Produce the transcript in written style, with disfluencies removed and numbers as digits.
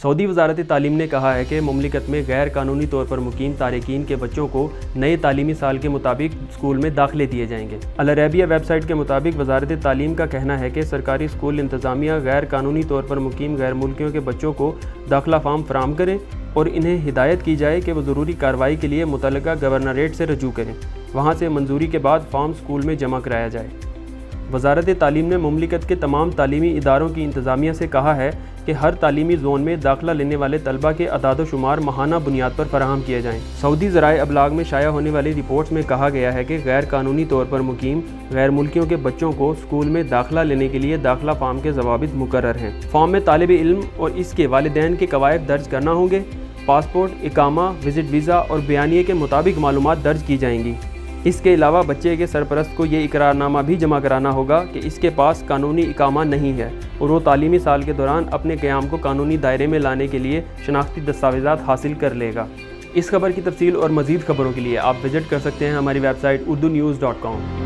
Saudi वजारत तालीम ने कहा है कि मुमलिकत में गैर कानूनी तौर पर मुकीम तारिकीन के बच्चों को नए तालीमी साल के मुताबिक स्कूल में दाखिले दिए जाएंगे। अल अरबिया वेबसाइट के मुताबिक वजारत तालीम का कहना है कि सरकारी स्कूल इंतज़ामिया गैर कानूनी तौर पर मुकीम गैर मुल्कियों के बच्चों को दाखिला फार्म फराहम करें और इन्हें हिदायत की जाए कि वो ज़रूरी कार्रवाई के लिए मुतल्लिका गवर्नरेट से रजू करें, वहाँ से मंजूरी के बाद फॉर्म स्कूल में जमा कराया जाए। वजारत तालीम ने मुमलिकत के तमाम तालीमी इदारों की इंतज़ामिया से कहा है कि हर तालीमी जोन में दाखिला लेने वाले तलबा के अदाद शुमार माहाना बुनियाद पर फराहम किए जाएँ। सऊदी ज़राए अबलाग में शाया होने वाली रिपोर्ट्स में कहा गया है कि गैर कानूनी तौर पर मुकीम गैर मुल्कियों के बच्चों को स्कूल में दाखिला लेने के लिए दाखिला फार्म के ज़वाबित मुकर्रर हैं। फॉर्म में तालिब इल्म और इसके वालिदैन के कवायद दर्ज करना होंगे। पासपोर्ट, इकामा, विज़िट वीज़ा और बयानिए के मुताबिक मालूमात दर्ज की जाएंगी। इसके अलावा बच्चे के सरपरस्त को ये इकरारनामा भी जमा कराना होगा कि इसके पास कानूनी इकामा नहीं है और वो तालीमी साल के दौरान अपने क़याम को कानूनी दायरे में लाने के लिए शनाख्ती दस्तावेज़ात हासिल कर लेगा। इस खबर की तफसील और मज़ीद खबरों के लिए आप विज़िट कर सकते हैं हमारी वेबसाइट urdunews.com।